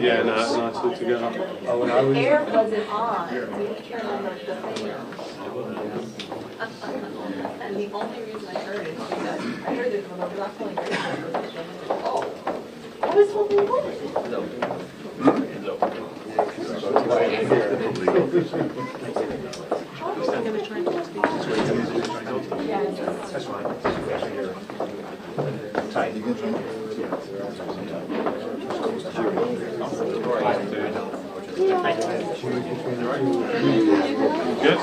Yeah, not two together. Oh, when I was... Air wasn't on. We can't remember the thing. And the only reason I heard it is because I heard it from the last one. Oh, I was hoping what? That's fine. Good?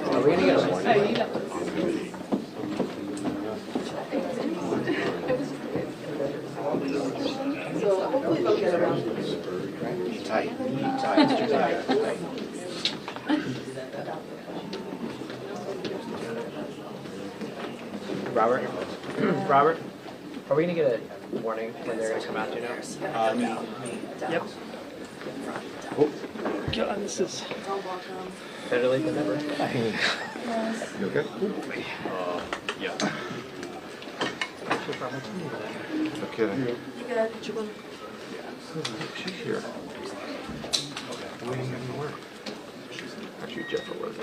Are we going to get a warning? So hopefully they'll get around to it. Tight. Robert? Robert? Are we going to get a warning when they're going to come out, do you know? Yep. Oh, God, this is better late than never. You okay? Yeah. No kidding. She's here. When are you going to work? Actually, Jeff will work.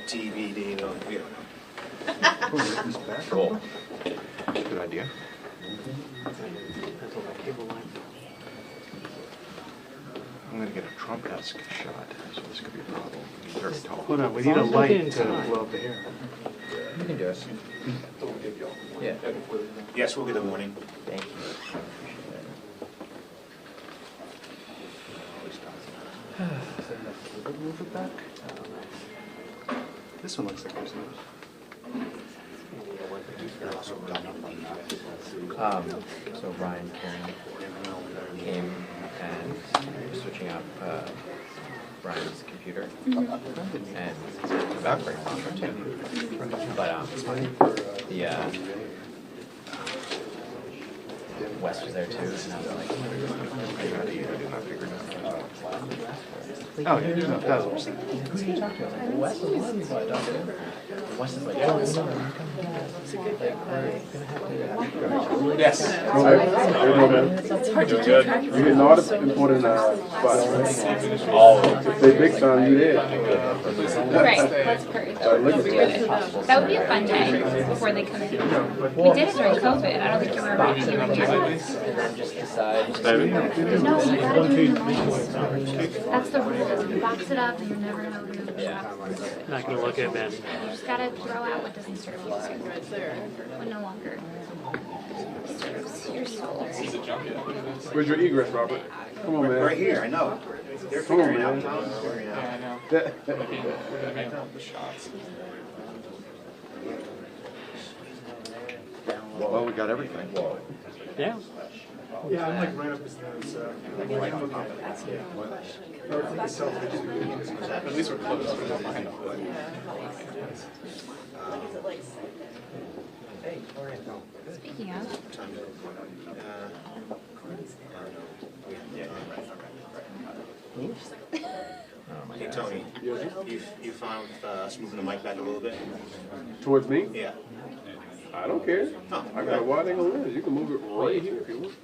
TBD, no. He's back. Cool. Good idea. I'm going to get a Trump-esque shot, so this could be a problem. He's very tall. Hold on, we need a light to blow up the air. You can do it. Yeah. Yes, we'll get a warning. Thank you. Move it back. This one looks like there's news. So Ryan Karen came and was switching up Ryan's computer, and about for example too. But the West was there too, and I was like, oh, yeah, no, that's what I'm saying. who do you talk to? I was like, the West is one of the people I talk to. The West is like, oh, no, you're coming back. Like, we're gonna have to. Yes. It's hard to keep track of. You get all the important spots, right? All of them. They big time, you there. Right, that's perfect. That would be a fun day before they come in. We did it during COVID. I don't think you were ready to And then just decide. No, you gotta do it in the room. That's the rule. You box it up and you're never gonna open it. Yeah. Not gonna look at them. You just gotta throw out what doesn't serve you. What no longer serves your soul. Where's your egress, Robert? Come on, man. Right here, I know. They're Come on, figuring it out. man. Well, we got everything. Yeah. Yeah, I'm like right up his nose. At least we're close. We're not behind. Speaking of, Hey, Tony, you found us moving the mic back a little bit? Towards me? Yeah. I don't care. Oh, I got a wide angle lens. You can move it right here if you want.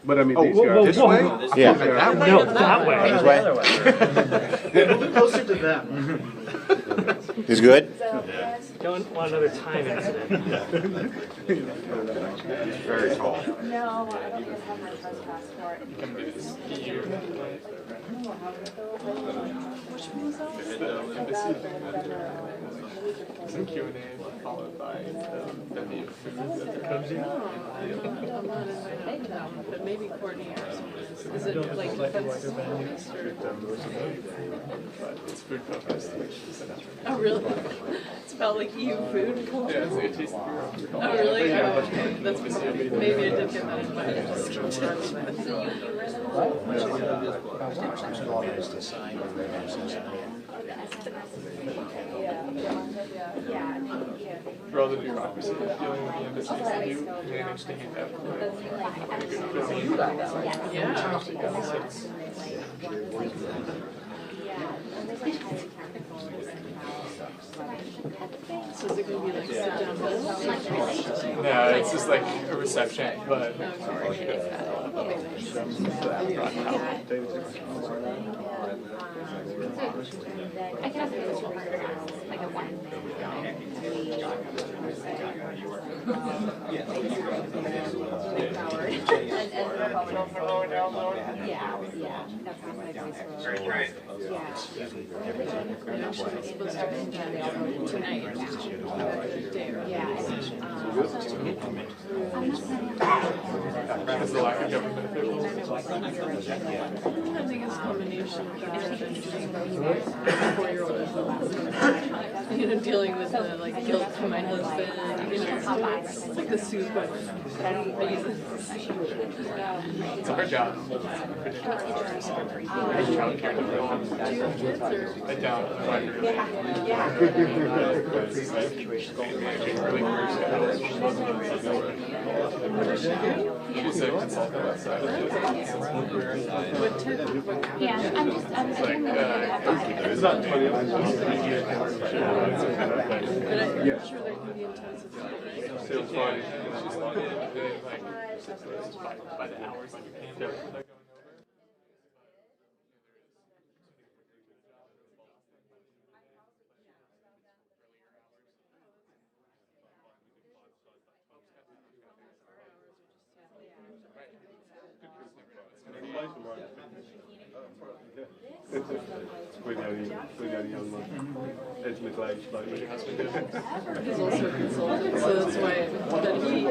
But I mean, Oh, these whoa, guys. this way? Yeah. That way? No, that way. The other way. Closer to them. He's good? Don't want another time incident. He's very tall. No, I don't just have my first passport. Which one was Some Q&A followed by venue food at the Cozy. But maybe Courtney or something. Is it like defense focused or? But it's food focused. Oh, really? It's about like EU food? Yeah, it's like a tasty beer. Oh, really? Oh, okay. That's maybe I did get that invite. For all the bureaucracy dealing with the embassies, and you managed to hand out So is it going to be like sit down meals? No, it's just like a reception, but. I can ask you like a one. Tonight. Because the lack of government officials. I think it's a combination of that and being a 4-year-old as well. You know, dealing with the like guilt from my husband. You know, it's like the soup. It's a hard job. Childcare. Do you have kids or? I don't. Really she's a consultant outside. What type of? Yeah, I'm just It's not 20. But I'm sure there can be intensive. Still fun. She's logged in like 6 days by the hours like you can. We're the only young one. Ed's middle-aged, like He's also a consultant, so that's why. But he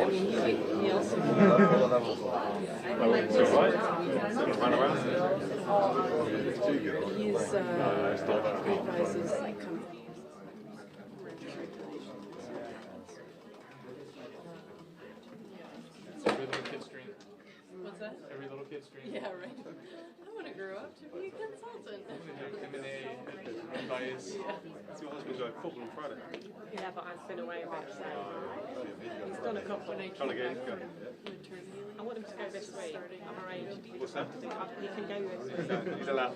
also. run around. He's advises like companies. Every little kid's dream. What's that? Every little kid's dream. Yeah, right. I want to grow up to be a consultant. M&A, advice. Your husband's going football on Friday. Yeah, but I've been away a bit, so he's done a couple. Trying to get him to go. I want him to go this week. I'm arranged. What's that? He can go this week. He's allowed.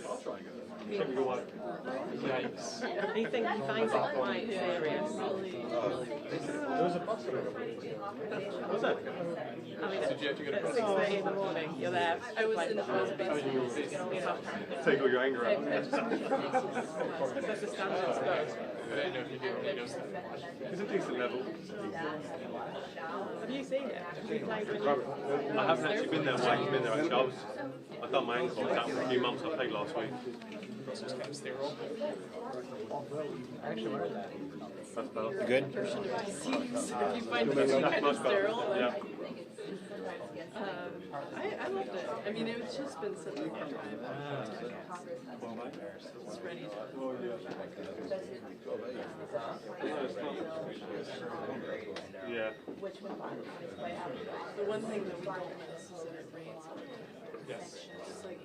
I'll try and go. Yikes. He finds it quite serious. What's that? I mean, Did you have to go to at press? 6:30 in the morning, you're there. I was in the Take all your anger out. That's the standards, good. I didn't know if you did radio stuff. It's a decent level. Have you seen it? Have you played with I haven't actually been there. Mike's been there. Actually, I've done my ankle out for a few months. I played last week. Brussels kind of sterile. I actually wondered that. That's better. You good? If you find it kind of sterile, then Yeah. I loved it. I mean, it's just been such a long time. It's ready to. Yeah. The one thing that we don't miss is that it rains. Yes. It's like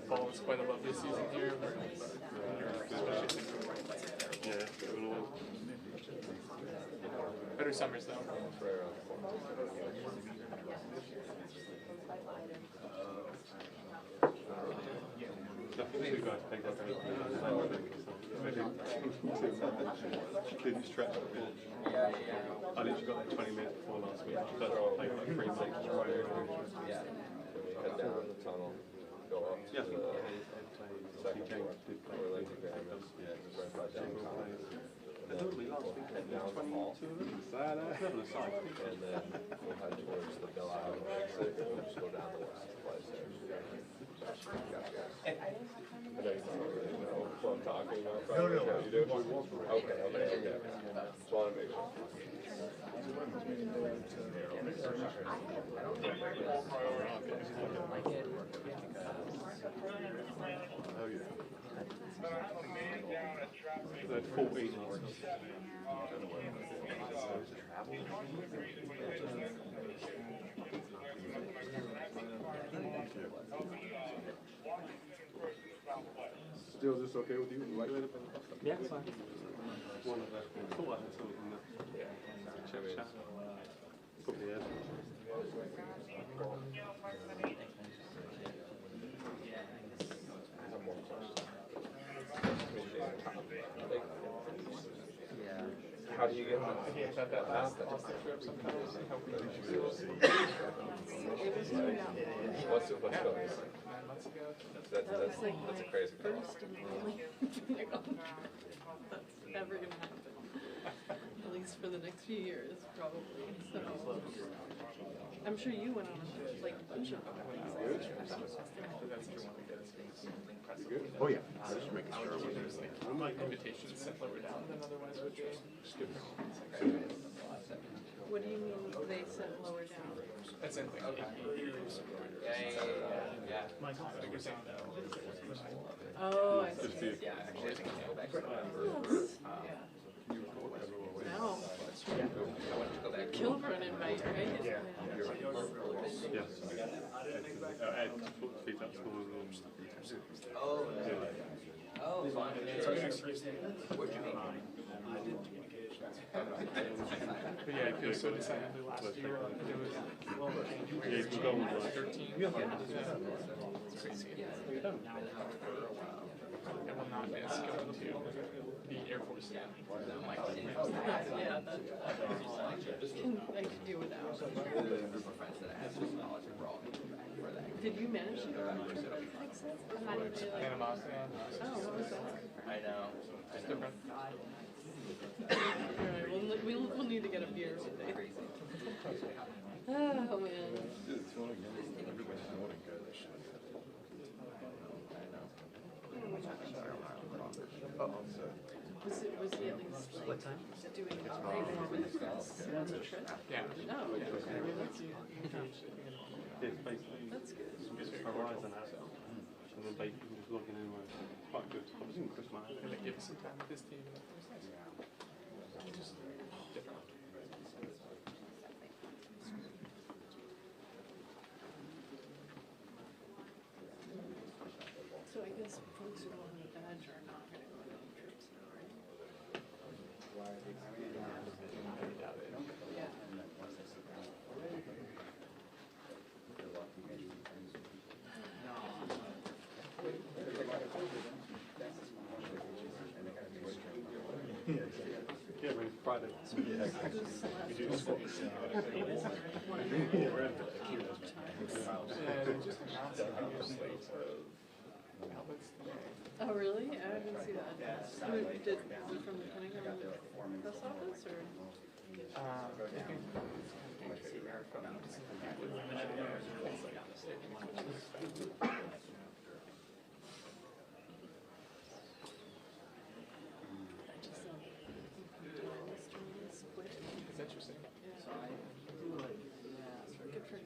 Fall is quite a lovely season here. Yeah. Better summers though. Two guys played that game. Didn't stretch a bit. I literally got there 20 minutes before last week. But I played like 3 months. Head down the tunnel, go up to Yeah. the second floor, or like the right by downtown. They told me last week Head down the hall, level aside. and then we'll head towards the Bill Island exit, and we'll just go down the west place there. Gotcha. I know you don't really know what I'm talking about. No, you do? Okay. Just want to make sure. Oh yeah. They had 14 last week. Still just okay with you? Right? Yeah, it's fine. One of the thought I had something that chat. Probably is. How do you get on? He had that last trip sometimes. How we What's going on? 9 months ago. That's a crazy thing. First and only. That's never gonna happen. At least for the next few years, probably. So I'm sure you went on like a bunch of Oh yeah. I was just making sure. There's like invitations sent lower down than otherwise would be. What do you mean they sent lower down? That's in like Oh, I Just see. the No. Kilburn invite, right? Yes. Ed feeds up school rooms. But yeah, I feel so decidedly last year. It was Yeah, you go with like 13. Yeah, it's crazy. I will not miss going to the Air Force Stand. Yeah, I could do without. Did you manage to go on Panama Stand. Oh, what was that? I know. It's different. Alright, we'll need to get a beer someday. Oh man. Was he at least like doing right more with the press on the trip? Yeah. No. Okay, that's good. it's basically That's good. Horizon app. And then basically just logging in where it's quite good. I was in Christmas. And they give us some time with this team. Just different. So I guess folks who don't have a badge are not going to go on any trips now, right? Yeah. Yeah, when it's Friday. We do the swap. Yeah, they just announced a new slate of outlets today. Oh, really? I didn't see that. Was it from the Pentagon press office or? I think it's interesting. Good for him.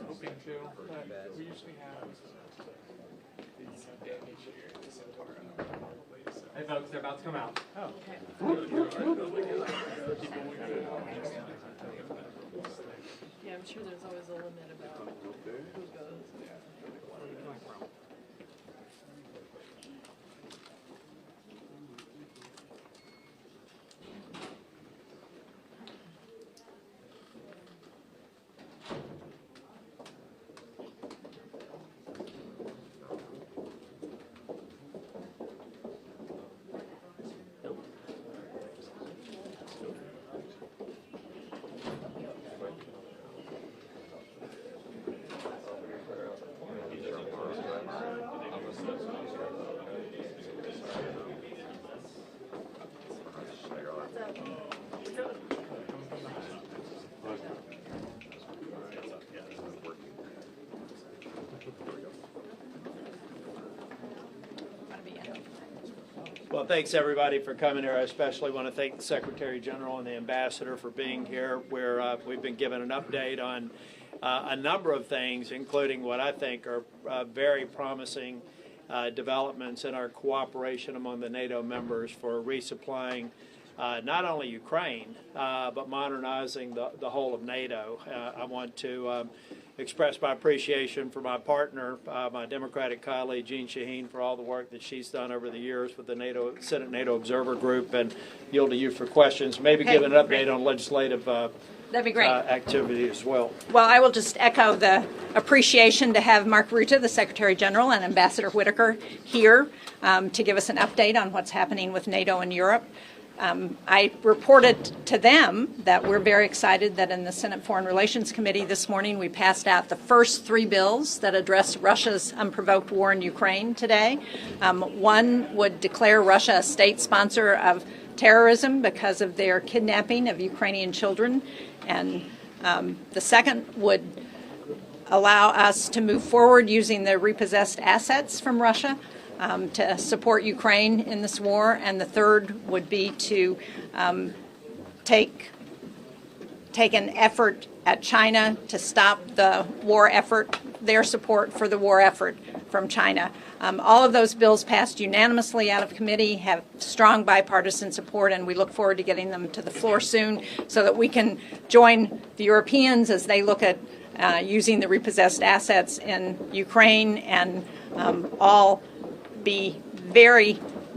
Hoping to, but we usually have these damage here at the Centaur. Hey folks, they're about to come out. Oh. Yeah, I'm sure there's always a limit about who goes. Well, thanks everybody for coming here. I especially want to thank the Secretary General and the Ambassador for being here, where we've been given an update on a number of things, including what I think are very promising developments in our cooperation among the NATO members for resupplying not only Ukraine, but modernizing the whole of NATO. I want to express my appreciation for my partner, my Democratic colleague, Jeanne Shaheen, for all the work that she's done over the years with the Senate NATO Observer Group, and yield to you for questions. Maybe give an update on legislative That'd be great. Activity as well. Well, I will just echo the appreciation to have Mark Rutte, the Secretary General, and Ambassador Whitaker here to give us an update on what's happening with NATO in Europe. I reported to them that we're very excited that in the Senate Foreign Relations Committee this morning we passed out the first 3 bills that address Russia's unprovoked war in Ukraine today. One would declare Russia a state sponsor of terrorism because of their kidnapping of Ukrainian children, and the second would allow us to move forward using the repossessed assets from Russia to support Ukraine in this war, and the third would be to take an effort at China to stop the war effort, their support for the war effort from China. All of those bills passed unanimously out of committee, have strong bipartisan support, and we look forward to getting them to the floor soon so that we can join the Europeans as they look at using the repossessed assets in Ukraine, and all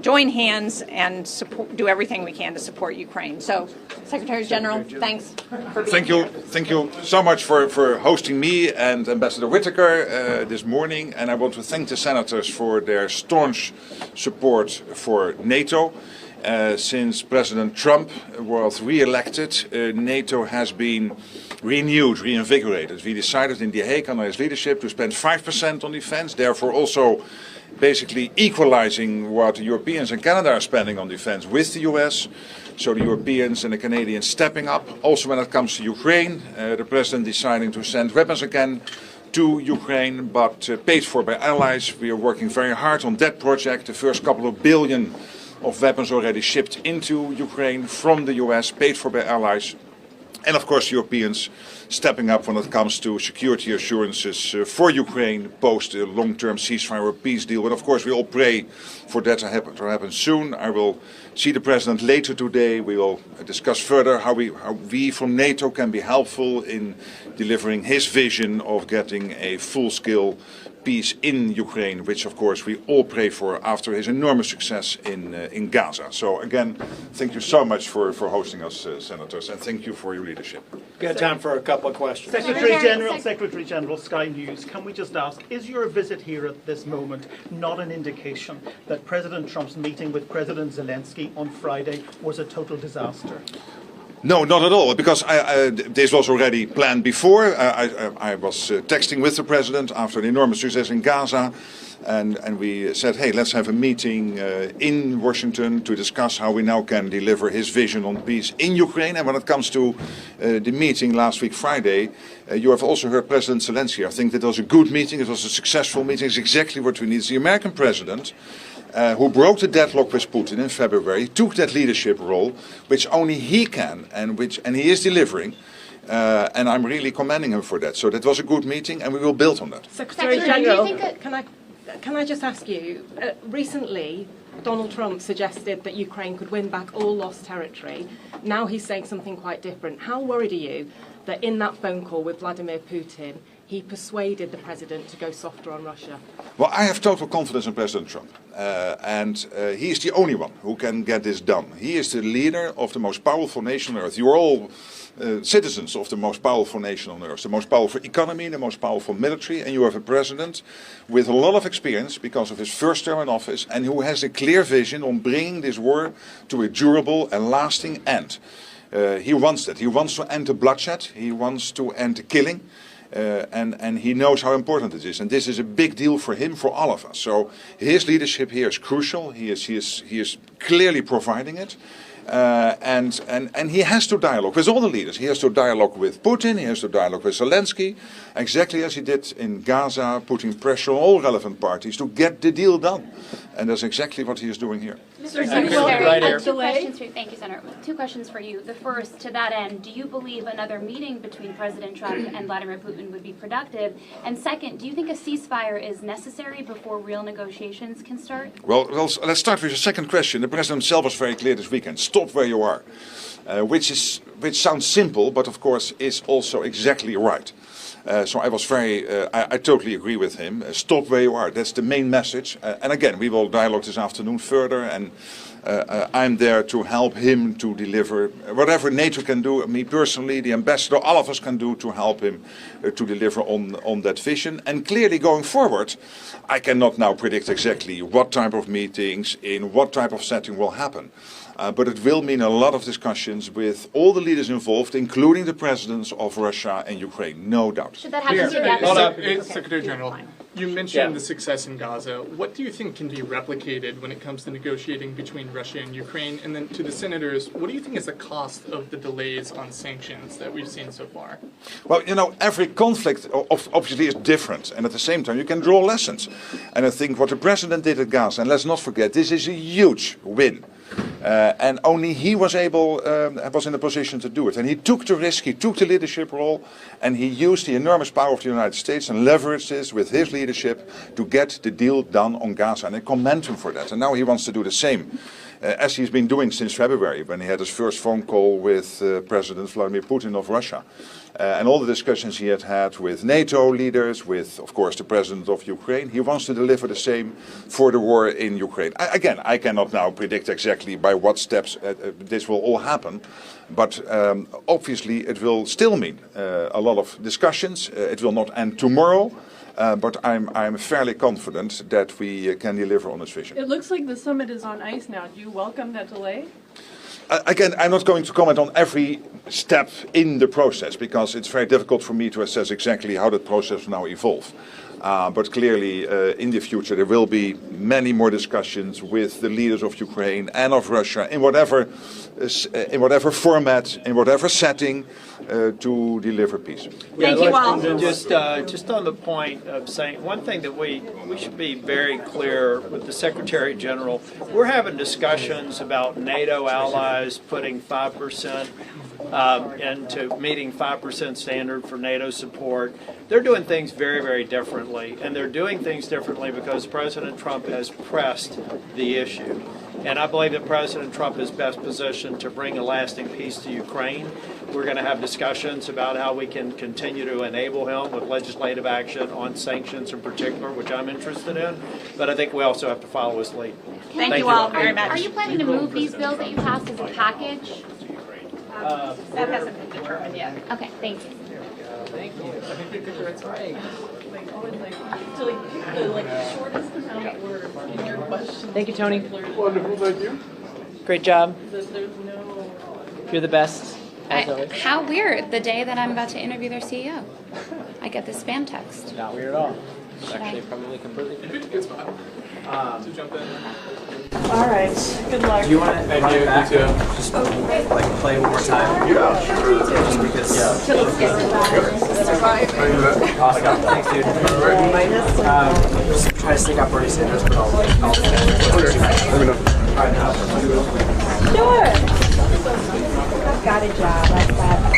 join hands and do everything we can to support Ukraine. So, Secretary General, thanks for being here. Thank you so much for hosting me and Ambassador Whitaker this morning. And I want to thank the senators for their staunch support for NATO. Since President Trump was re-elected, NATO has been renewed, reinvigorated. We decided in The Hague under his leadership to spend 5% on defense, therefore also basically equalizing what the Europeans and Canada are spending on defense with the US. So the Europeans and the Canadians stepping up. Also when it comes to Ukraine, the President deciding to send weapons again to Ukraine, but paid for by allies. We are working very hard on that project. The first couple of billion of weapons already shipped into Ukraine from the US, paid for by allies. And of course Europeans stepping up when it comes to security assurances for Ukraine post a long-term ceasefire or peace deal. And of course we all pray for that to happen soon. I will see the President later today. We will discuss further how we from NATO can be helpful in delivering his vision of getting a full-scale peace in Ukraine, which of course we all pray for after his enormous success in Gaza. So again, thank you so much for hosting us, Senators, and thank you for your leadership. We got time for a couple of questions. Secretary General, Sky News, can we just ask, is your visit here at this moment not an indication that President Trump's meeting with President Zelensky on Friday was a total disaster? No, not at all, because this was already planned before. I was texting with the President after an enormous success in Gaza, and we said, hey, let's have a meeting in Washington to discuss how we now can deliver his vision on peace in Ukraine. And when it comes to the meeting last week, Friday, you have also heard President Zelensky. I think that was a good meeting. It was a successful meeting. It's exactly what we need. It's the American President who broke the deadlock with Putin in February, took that leadership role, which only he can, and he is delivering. And I'm really commending him for that. So that was a good meeting, and we will build on that. Secretary General, can I just ask you, recently Donald Trump suggested that Ukraine could win back all lost territory. Now he's saying something quite different. How worried are you that in that phone call with Vladimir Putin, he persuaded the president to go softer on Russia? Well, I have total confidence in President Trump. And he is the only one who can get this done. He is the leader of the most powerful nation on earth. You are all citizens of the most powerful nation on earth, the most powerful economy, the most powerful military, and you have a president with a lot of experience because of his first term in office, and who has a clear vision on bringing this war to a durable and lasting end. He wants that. He wants to end the bloodshed. He wants to end the killing. And he knows how important it is, and this is a big deal for him, for all of us. So his leadership here is crucial. He is clearly providing it, and he has to dialogue with all the leaders. He has to dialogue with Putin. He has to dialogue with Zelensky, exactly as he did in Gaza, putting pressure on all relevant parties to get the deal done. And that's exactly what he is doing here. Mr. Secretary, right here. Thank you, Senator. 2 questions for you. The first, to that end, do you believe another meeting between President Trump and Vladimir Putin would be productive? And second, do you think a ceasefire is necessary before real negotiations can start? Well, let's start with the second question. The president himself was very clear this weekend. Stop where you are, which sounds simple, but of course is also exactly right. So I was I totally agree with him. Stop where you are. That's the main message. And again, we will dialogue this afternoon further, and I'm there to help him to deliver whatever NATO can do. Me personally, the ambassador, all of us can do to help him to deliver on that vision. And clearly going forward, I cannot now predict exactly what type of meetings, in what type of setting will happen. But it will mean a lot of discussions with all the leaders involved, including the presidents of Russia and Ukraine, no doubt. Should that happen together? Secretary General, you mentioned the success in Gaza. What do you think can be replicated when it comes to negotiating between Russia and Ukraine? And then to the senators, what do you think is the cost of the delays on sanctions that we've seen so far? Well, you know, every conflict obviously is different, and at the same time you can draw lessons. And I think what the president did at Gaza, and let's not forget, this is a huge win. And only he was was in a position to do it. And he took the risk, he took the leadership role, and he used the enormous power of the United States and leveraged this with his leadership to get the deal done on Gaza. And I commend him for that. And now he wants to do the same, as he's been doing since February, when he had his first phone call with President Vladimir Putin of Russia. And all the discussions he had with NATO leaders, with, of course, the president of Ukraine. He wants to deliver the same for the war in Ukraine. Again, I cannot now predict exactly by what steps this will all happen. But obviously it will still mean a lot of discussions. It will not end tomorrow. But I'm fairly confident that we can deliver on this vision. It looks like the summit is on ice now. Do you welcome that delay? Again, I'm not going to comment on every step in the process because it's very difficult for me to assess exactly how that process will now evolve. But clearly, in the future, there will be many more discussions with the leaders of Ukraine and of Russia in whatever format, in whatever setting, to deliver peace. Thank you all. Just on the point of saying one thing that we should be very clear with the Secretary General. We're having discussions about NATO allies putting 5% into meeting 5% standard for NATO support. They're doing things very, very differently, and they're doing things differently because President Trump has pressed the issue. And I believe that President Trump is best positioned to bring a lasting peace to Ukraine. We're going to have discussions about how we can continue to enable him with legislative action on sanctions in particular, which I'm interested in. But I think we also have to follow his lead. Thank you all very much. Are you planning to move these bills that you passed as a package? That hasn't been determined yet. Okay, thank you. Thank you. I think you picked the right. Always pick the shortest amount of words in your question. Thank you, Tony. Wonderful, thank you. Great job. There's no... You're the best, as always. How weird, the day that I'm about to interview their CEO. I get this spam text. Not weird at all. It's actually probably completely good. Good spot to jump in. All right, good luck. Do you want to run it back? Just like play one more time? Yeah, sure. Just because. Awesome. Thanks, dude. Just try to sneak up Bernie Sanders, but I'll let me know. Sure. I've got a job. I've got